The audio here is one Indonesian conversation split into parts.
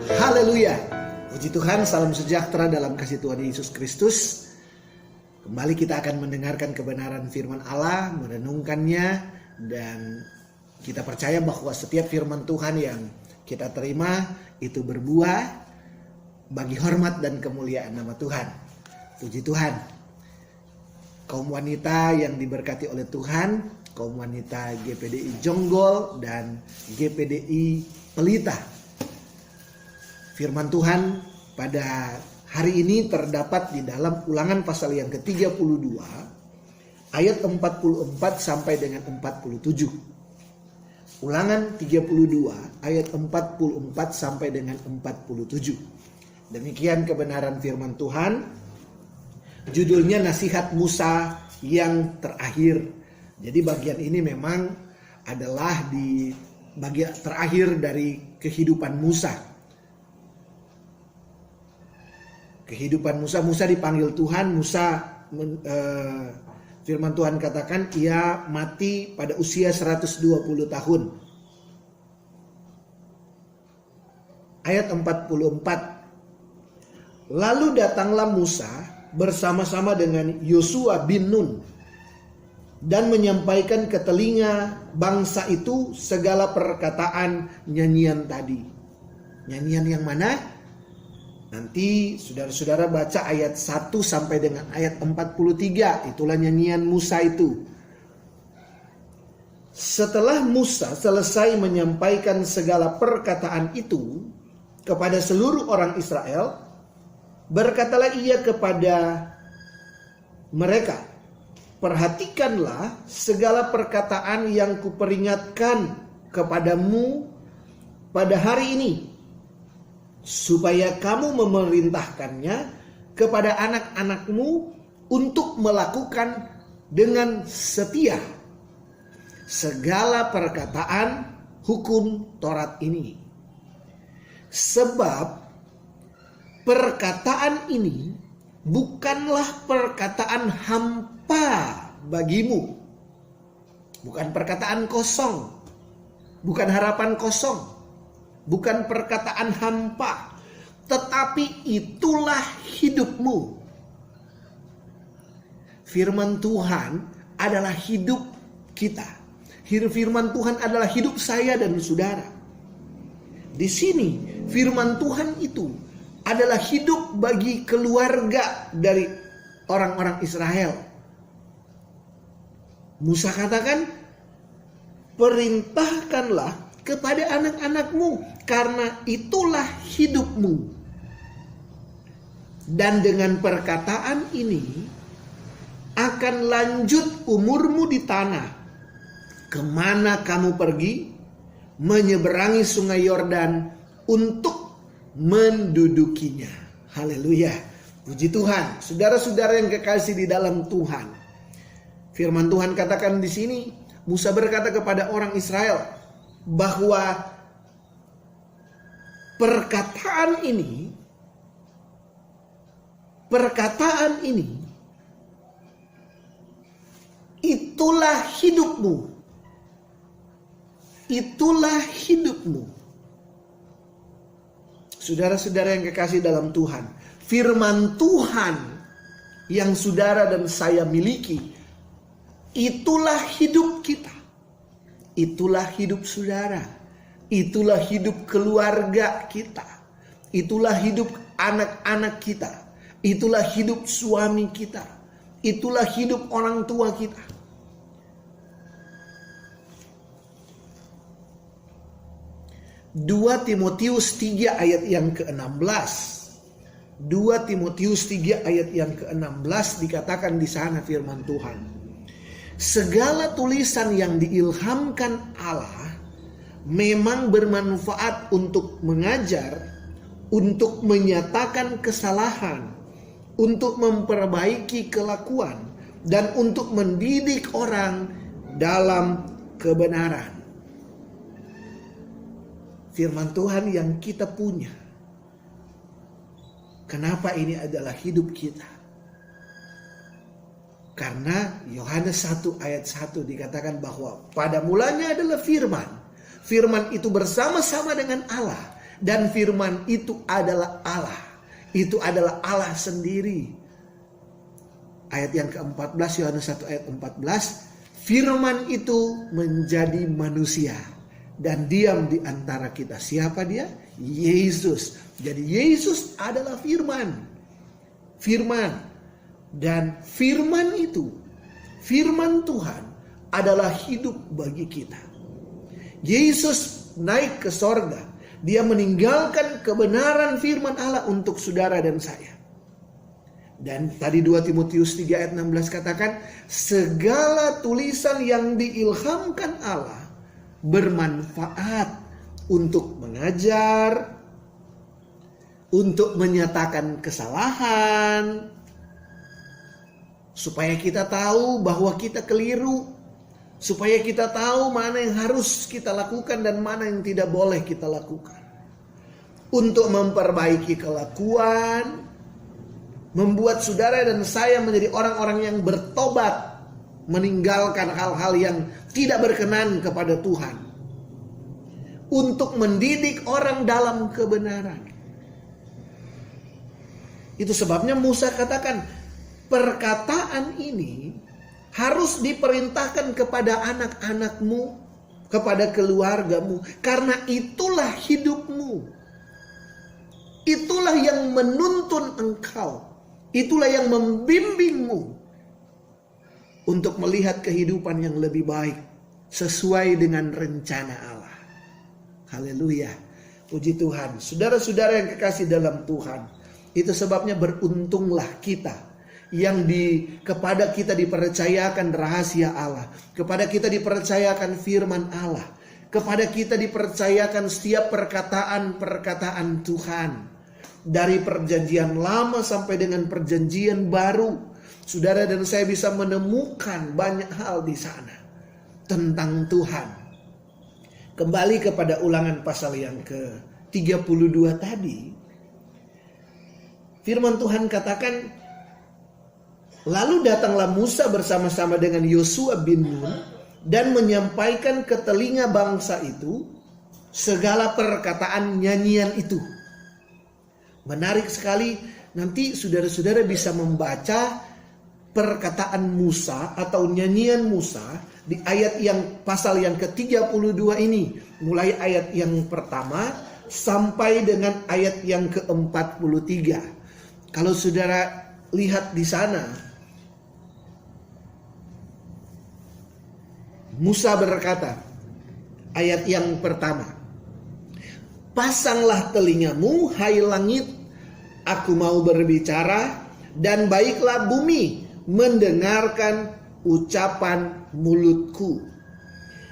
Haleluya. Puji Tuhan, salam sejahtera dalam kasih Tuhan Yesus Kristus. Kembali kita akan mendengarkan kebenaran firman Allah, merenungkannya, dan kita percaya bahwa setiap firman Tuhan yang kita terima itu berbuah bagi hormat dan kemuliaan nama Tuhan. Puji Tuhan. Kaum wanita yang diberkati oleh Tuhan, kaum wanita GPDI Jonggol dan GPDI Pelita. Firman Tuhan pada hari ini terdapat di dalam Ulangan pasal yang ke-32 ayat 44 sampai dengan 47. Ulangan 32 ayat 44 sampai dengan 47. Demikian kebenaran firman Tuhan. Judulnya Nasihat Musa yang terakhir. Jadi bagian ini memang adalah di bagian terakhir dari kehidupan Musa. Kehidupan Musa, Musa dipanggil Tuhan. Firman Tuhan katakan ia mati pada usia 120 tahun. Ayat 44. Lalu datanglah Musa bersama-sama dengan Yosua bin Nun dan menyampaikan ke telinga bangsa itu segala perkataan nyanyian tadi. Nyanyian yang mana? Nanti saudara-saudara baca ayat 1 sampai dengan ayat 43. Itulah nyanyian Musa itu. Setelah Musa selesai menyampaikan segala perkataan itu kepada seluruh orang Israel, berkatalah ia kepada mereka, perhatikanlah segala perkataan yang kuperingatkan kepadamu pada hari ini, supaya kamu memerintahkannya kepada anak-anakmu untuk melakukan dengan setia segala perkataan hukum Taurat ini. Sebab perkataan ini bukanlah perkataan hampa bagimu. Bukan perkataan kosong. Bukan harapan kosong. Bukan perkataan hampa. Tetapi itulah hidupmu. Firman Tuhan adalah hidup kita. Firman Tuhan adalah hidup saya dan saudara. Di sini firman Tuhan itu adalah hidup bagi keluarga dari orang-orang Israel. Musa katakan, perintahkanlah kepada anak-anakmu, karena itulah hidupmu. Dan dengan perkataan ini akan lanjut umurmu di tanah kemana kamu pergi, menyeberangi sungai Yordan untuk mendudukinya. Haleluya. Puji Tuhan. Saudara-saudara yang kekasih di dalam Tuhan. Firman Tuhan katakan di sini, Musa berkata kepada orang Israel bahwa perkataan ini itulah hidupmu. Itulah hidupmu. Saudara-saudara yang kekasih dalam Tuhan, firman Tuhan yang saudara dan saya miliki, itulah hidup kita. Itulah hidup saudara. Itulah hidup keluarga kita. Itulah hidup anak-anak kita. Itulah hidup suami kita. Itulah hidup orang tua kita. 2 Timotius 3 ayat yang ke-16. 2 Timotius 3 ayat yang ke-16 dikatakan di sana firman Tuhan. Segala tulisan yang diilhamkan Allah memang bermanfaat untuk mengajar, untuk menyatakan kesalahan, untuk memperbaiki kelakuan, dan untuk mendidik orang dalam kebenaran. Firman Tuhan yang kita punya. Kenapa ini adalah hidup kita? Karena Yohanes 1 ayat 1 dikatakan bahwa pada mulanya adalah firman. Firman itu bersama-sama dengan Allah. Dan firman itu adalah Allah. Itu adalah Allah sendiri. Ayat yang ke-14, Yohanes 1 ayat 14. Firman itu menjadi manusia dan diam di antara kita. Siapa dia? Yesus. Jadi Yesus adalah firman. Firman. Dan firman itu, firman Tuhan adalah hidup bagi kita. Yesus naik ke sorga. Dia meninggalkan kebenaran firman Allah untuk saudara dan saya. Dan tadi 2 Timotius 3 ayat 16 katakan, segala tulisan yang diilhamkan Allah bermanfaat untuk mengajar, untuk menyatakan kesalahan, supaya kita tahu bahwa kita keliru, supaya kita tahu mana yang harus kita lakukan dan mana yang tidak boleh kita lakukan. Untuk memperbaiki kelakuan, membuat saudara dan saya menjadi orang-orang yang bertobat, meninggalkan hal-hal yang tidak berkenan kepada Tuhan. Untuk mendidik orang dalam kebenaran. Itu sebabnya Musa katakan, perkataan ini harus diperintahkan kepada anak-anakmu, kepada keluargamu, karena itulah hidupmu. Itulah yang menuntun engkau. Itulah yang membimbingmu untuk melihat kehidupan yang lebih baik sesuai dengan rencana Allah. Haleluya. Puji Tuhan. Saudara-saudara yang kekasih dalam Tuhan, itu sebabnya beruntunglah kita yang kepada kita dipercayakan rahasia Allah, kepada kita dipercayakan firman Allah, kepada kita dipercayakan setiap perkataan-perkataan Tuhan. Dari perjanjian lama sampai dengan perjanjian baru, saudara dan saya bisa menemukan banyak hal di sana tentang Tuhan. Kembali kepada Ulangan pasal yang ke-32 tadi, firman Tuhan katakan, lalu datanglah Musa bersama-sama dengan Yosua bin Nun dan menyampaikan ke telinga bangsa itu segala perkataan nyanyian itu. Menarik sekali, nanti saudara-saudara bisa membaca perkataan Musa atau nyanyian Musa di ayat yang pasal yang ke-32 ini. Mulai ayat yang pertama sampai dengan ayat yang ke-43. Kalau saudara lihat di sana, Musa berkata, ayat yang pertama, pasanglah telingamu, hai langit, aku mau berbicara, dan baiklah bumi mendengarkan ucapan mulutku.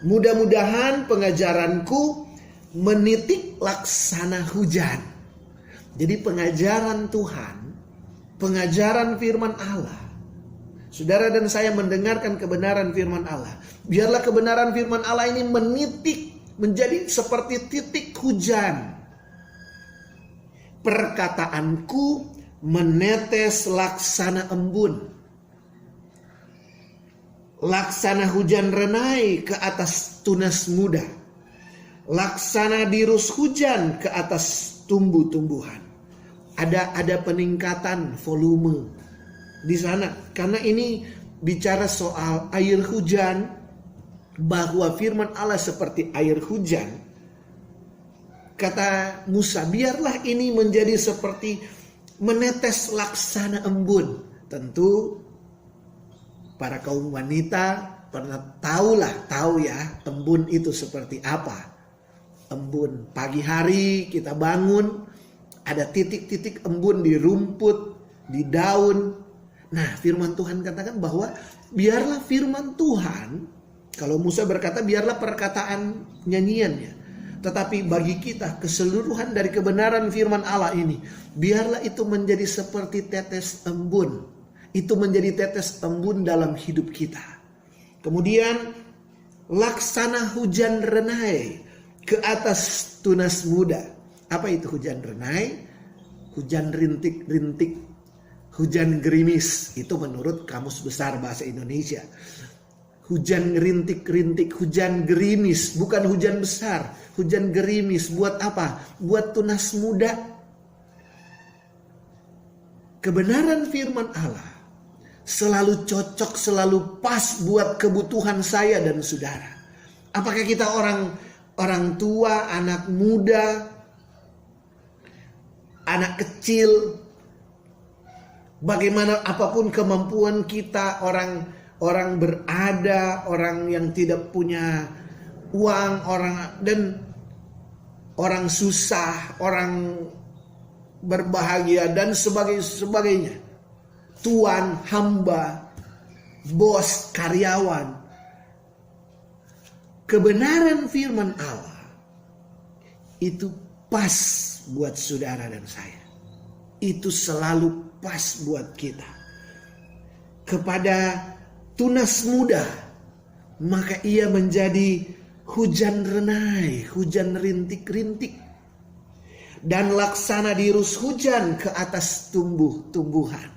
Mudah-mudahan pengajaranku menitik laksana hujan. Jadi pengajaran Tuhan, pengajaran firman Allah, saudara dan saya mendengarkan kebenaran firman Allah. Biarlah kebenaran firman Allah ini menitik, menjadi seperti titik hujan. Perkataanku menetes laksana embun, laksana hujan renai ke atas tunas muda, laksana dirus hujan ke atas tumbuh-tumbuhan. Ada peningkatan volume di sana, karena ini bicara soal air hujan, bahwa firman Allah seperti air hujan. Kata Musa, biarlah ini menjadi seperti menetes laksana embun. Tentu para kaum wanita pernah tahu ya embun itu seperti apa. Embun pagi hari kita bangun, ada titik-titik embun di rumput, di daun. Nah, firman Tuhan katakan bahwa biarlah firman Tuhan, kalau Musa berkata biarlah perkataan nyanyiannya, tetapi bagi kita keseluruhan dari kebenaran firman Allah ini, biarlah itu menjadi seperti tetes embun. Itu menjadi tetes embun dalam hidup kita. Kemudian laksana hujan renai ke atas tunas muda. Apa itu hujan renai? Hujan rintik-rintik, hujan gerimis. Itu menurut Kamus Besar Bahasa Indonesia. hujan rintik-rintik, hujan gerimis, bukan hujan besar, hujan gerimis. Buat apa? Buat tunas muda. Kebenaran firman Allah selalu cocok, selalu pas buat kebutuhan saya dan saudara. Apakah kita orang tua, anak muda, anak kecil, bagaimana apapun kemampuan kita, orang berada, orang yang tidak punya uang, orang susah, orang berbahagia dan sebagainya. Tuan, hamba, bos, karyawan. Kebenaran firman Allah itu pas buat saudara dan saya. Itu selalu pas buat kita. Kepada tunas muda, maka ia menjadi hujan renai, hujan rintik-rintik, dan laksana dirus hujan ke atas tumbuh-tumbuhan.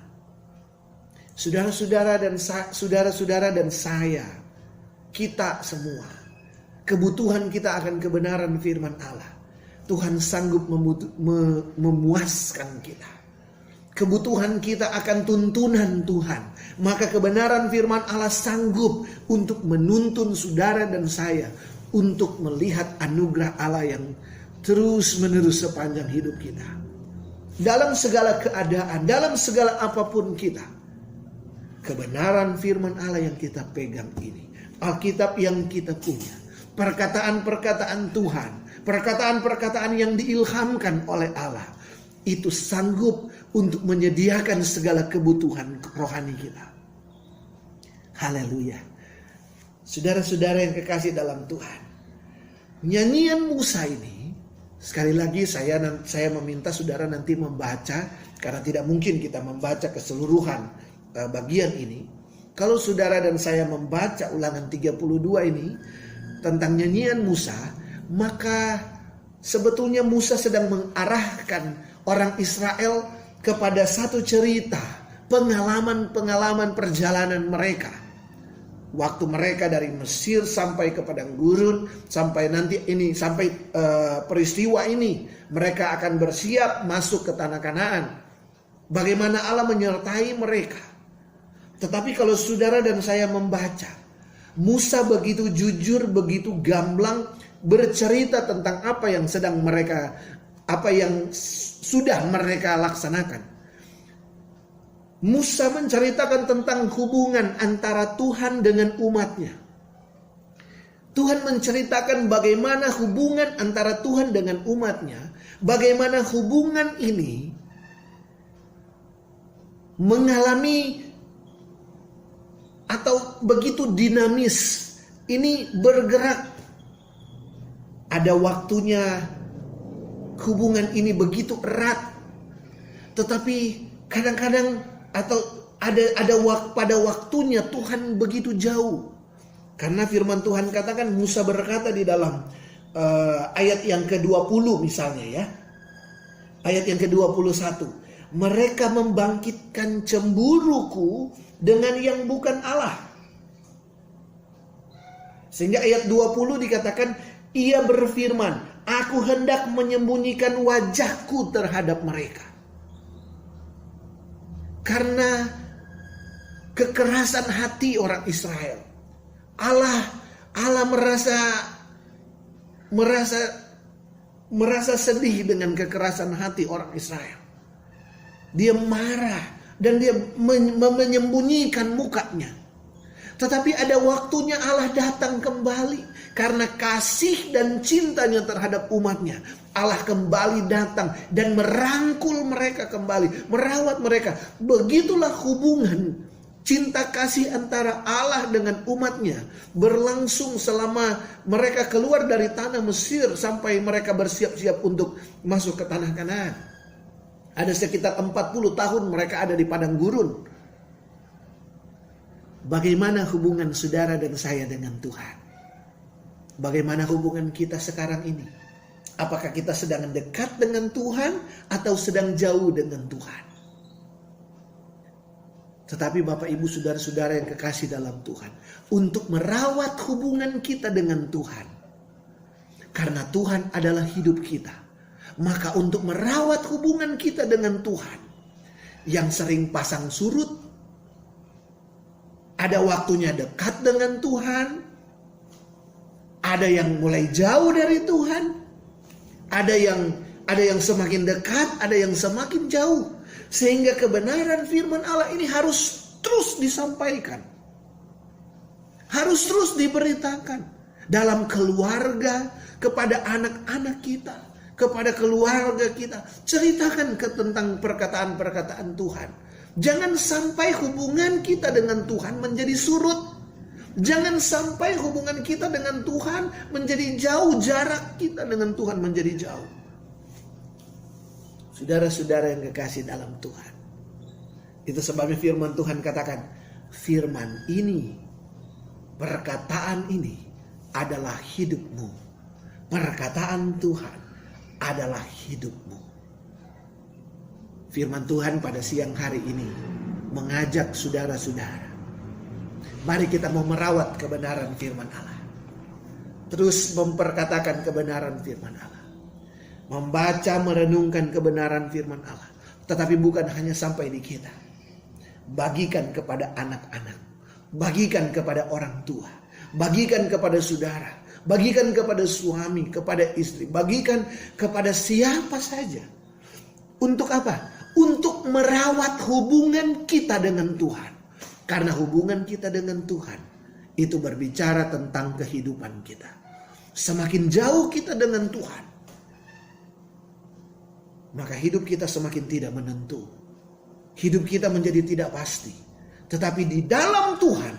Saudara-saudara dan saya, kita semua, kebutuhan kita akan kebenaran firman Allah. Tuhan sanggup memuaskan kita. Kebutuhan kita akan tuntunan Tuhan. Maka kebenaran firman Allah sanggup untuk menuntun saudara dan saya untuk melihat anugerah Allah yang terus menerus sepanjang hidup kita. Dalam segala keadaan, dalam segala apapun kita, kebenaran firman Allah yang kita pegang ini, Alkitab yang kita punya, perkataan-perkataan Tuhan, perkataan-perkataan yang diilhamkan oleh Allah, itu sanggup untuk menyediakan segala kebutuhan rohani kita. Haleluya. Saudara-saudara yang kekasih dalam Tuhan, nyanyian Musa ini, sekali lagi saya meminta saudara nanti membaca, karena tidak mungkin kita membaca keseluruhan bagian ini. Kalau saudara dan saya membaca Ulangan 32 ini tentang nyanyian Musa, maka sebetulnya Musa sedang mengarahkan orang Israel kepada satu cerita, pengalaman-pengalaman perjalanan mereka. Waktu mereka dari Mesir sampai ke padang gurun, sampai peristiwa ini, mereka akan bersiap masuk ke tanah Kanaan. Bagaimana Allah menyertai mereka. Tetapi kalau saudara dan saya membaca, Musa begitu jujur, begitu gamblang bercerita tentang apa yang sudah mereka laksanakan. Musa menceritakan tentang hubungan antara Tuhan dengan umatnya. Tuhan menceritakan bagaimana hubungan antara Tuhan dengan umatnya, bagaimana hubungan ini mengalami atau begitu dinamis, ini bergerak. Ada waktunya hubungan ini begitu erat, tetapi kadang-kadang atau pada waktunya Tuhan begitu jauh. Karena firman Tuhan katakan, Musa berkata di dalam ayat yang ke-20 misalnya ya, ayat yang ke-21, mereka membangkitkan cemburuku dengan yang bukan Allah. Sehingga ayat 20 dikatakan, ia berfirman, aku hendak menyembunyikan wajahku terhadap mereka. Karena kekerasan hati orang Israel, Allah merasa sedih dengan kekerasan hati orang Israel. Dia marah dan dia menyembunyikan mukanya. Tetapi ada waktunya Allah datang kembali. Karena kasih dan cintanya terhadap umatnya, Allah kembali datang dan merangkul mereka kembali, merawat mereka. Begitulah hubungan cinta kasih antara Allah dengan umatnya berlangsung selama mereka keluar dari tanah Mesir sampai mereka bersiap-siap untuk masuk ke tanah Kanaan. Ada sekitar 40 tahun mereka ada di padang gurun. Bagaimana hubungan saudara dan saya dengan Tuhan? Bagaimana hubungan kita sekarang ini? Apakah kita sedang dekat dengan Tuhan atau sedang jauh dengan Tuhan? Tetapi Bapak Ibu saudara-saudara yang kekasih dalam Tuhan, untuk merawat hubungan kita dengan Tuhan, karena Tuhan adalah hidup kita, maka untuk merawat hubungan kita dengan Tuhan yang sering pasang surut, ada waktunya dekat dengan Tuhan, ada yang mulai jauh dari Tuhan, ada yang semakin dekat, ada yang semakin jauh. Sehingga kebenaran firman Allah ini harus terus disampaikan. Harus terus diberitakan. Dalam keluarga, kepada anak-anak kita, kepada keluarga kita. Ceritakan tentang perkataan-perkataan Tuhan. Jangan sampai hubungan kita dengan Tuhan menjadi surut. Jangan sampai hubungan kita dengan Tuhan menjadi jauh. Jarak kita dengan Tuhan menjadi jauh. Saudara-saudara yang kekasih dalam Tuhan, itu sebabnya firman Tuhan katakan, firman ini, perkataan ini adalah hidupmu. Perkataan Tuhan adalah hidupmu. Firman Tuhan pada siang hari ini mengajak saudara-saudara, mari kita mau merawat kebenaran firman Allah. Terus memperkatakan kebenaran firman Allah. Membaca, merenungkan kebenaran firman Allah. Tetapi bukan hanya sampai di kita. Bagikan kepada anak-anak. Bagikan kepada orang tua. Bagikan kepada saudara. Bagikan kepada suami, kepada istri. Bagikan kepada siapa saja. Untuk apa? Untuk merawat hubungan kita dengan Tuhan. Karena hubungan kita dengan Tuhan itu berbicara tentang kehidupan kita. Semakin jauh kita dengan Tuhan, maka hidup kita semakin tidak menentu. Hidup kita menjadi tidak pasti. Tetapi di dalam Tuhan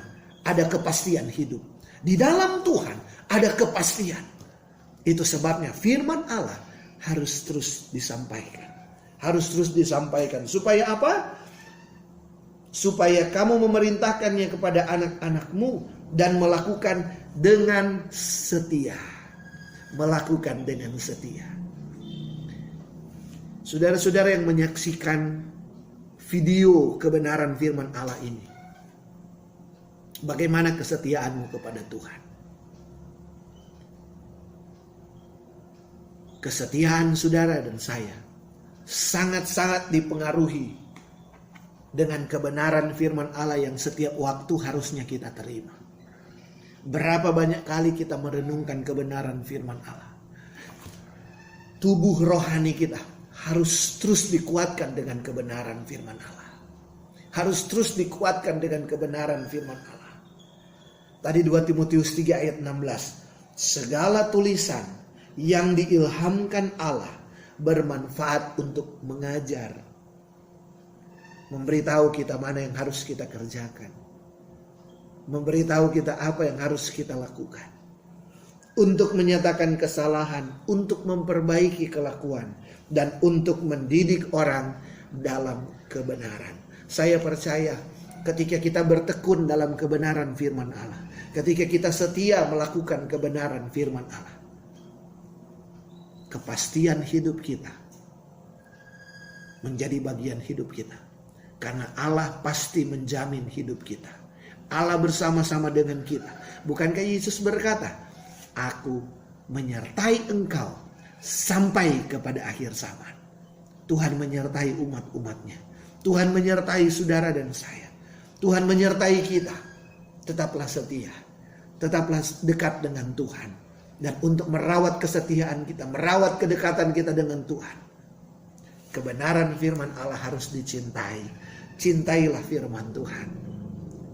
ada kepastian hidup. Di dalam Tuhan ada kepastian. Itu sebabnya firman Allah harus terus disampaikan. Harus terus disampaikan. Supaya apa? Supaya kamu memerintahkannya kepada anak-anakmu dan melakukan dengan setia. Melakukan dengan setia. Saudara-saudara yang menyaksikan video kebenaran firman Allah ini, bagaimana kesetiaanmu kepada Tuhan? Kesetiaan saudara dan saya sangat-sangat dipengaruhi dengan kebenaran firman Allah yang setiap waktu harusnya kita terima. Berapa banyak kali kita merenungkan kebenaran firman Allah. Tubuh rohani kita harus terus dikuatkan dengan kebenaran firman Allah. Harus terus dikuatkan dengan kebenaran firman Allah. Tadi 2 Timotius 3 ayat 16. Segala tulisan yang diilhamkan Allah bermanfaat untuk mengajar. Memberitahu kita mana yang harus kita kerjakan. Memberitahu kita apa yang harus kita lakukan. Untuk menyatakan kesalahan, untuk memperbaiki kelakuan, dan untuk mendidik orang dalam kebenaran. Saya percaya ketika kita bertekun dalam kebenaran firman Allah, ketika kita setia melakukan kebenaran firman Allah, kepastian hidup kita menjadi bagian hidup kita. Karena Allah pasti menjamin hidup kita. Allah bersama-sama dengan kita. Bukankah Yesus berkata, aku menyertai engkau sampai kepada akhir zaman. Tuhan menyertai umat-umatnya. Tuhan menyertai saudara dan saya. Tuhan menyertai kita. Tetaplah setia. Tetaplah dekat dengan Tuhan. Dan untuk merawat kesetiaan kita, merawat kedekatan kita dengan Tuhan, kebenaran firman Allah harus dicintai. Cintailah firman Tuhan.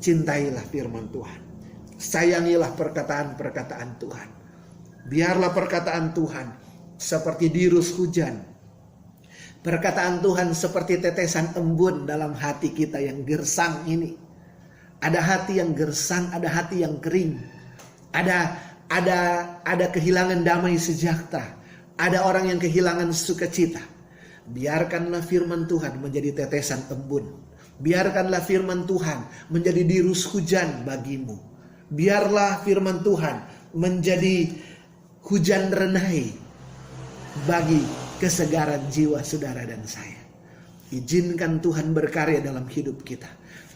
Cintailah firman Tuhan. Sayangilah perkataan-perkataan Tuhan. Biarlah perkataan Tuhan seperti dirus hujan. Perkataan Tuhan seperti tetesan embun dalam hati kita yang gersang ini. Ada hati yang gersang, ada hati yang kering. Ada kehilangan damai sejahtera. Ada orang yang kehilangan sukacita. Biarkanlah firman Tuhan menjadi tetesan embun. Biarkanlah firman Tuhan menjadi dirus hujan bagimu. Biarlah firman Tuhan menjadi hujan renai bagi kesegaran jiwa saudara dan saya. Izinkan Tuhan berkarya dalam hidup kita.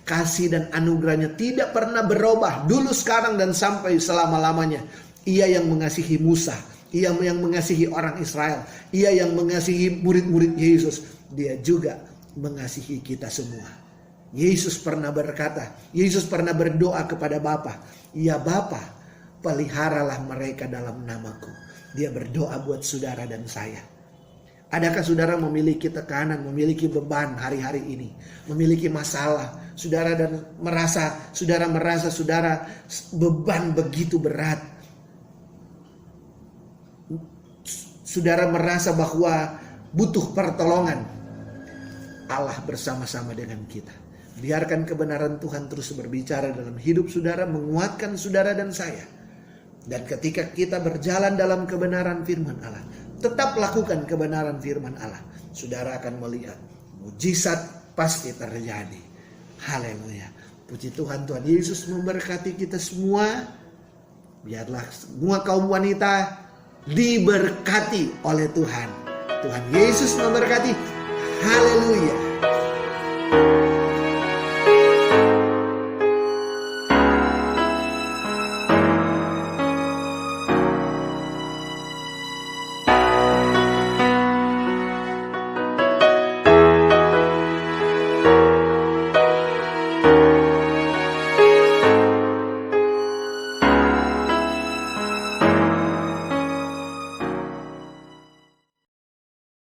kasih dan anugerahnya tidak pernah berubah, dulu, sekarang, dan sampai selama-lamanya. Ia yang mengasihi Musa, ia yang mengasihi orang Israel, ia yang mengasihi murid-murid Yesus, dia juga mengasihi kita semua. Yesus pernah berkata, Yesus pernah berdoa kepada Bapa, ya Bapa, peliharalah mereka dalam namaku. Dia berdoa buat saudara dan saya. Adakah saudara memiliki tekanan, memiliki beban hari-hari ini, memiliki masalah, saudara merasa saudara beban begitu berat, saudara merasa bahwa butuh pertolongan? Allah bersama-sama dengan kita. Biarkan kebenaran Tuhan terus berbicara dalam hidup saudara, menguatkan saudara dan saya. Dan ketika kita berjalan dalam kebenaran firman Allah, tetap lakukan kebenaran firman Allah, saudara akan melihat mujizat pasti terjadi. Haleluya. Puji Tuhan, Tuhan Yesus memberkati kita semua. Biarlah semua kaum wanita diberkati oleh Tuhan. Tuhan Yesus memberkati. Haleluya.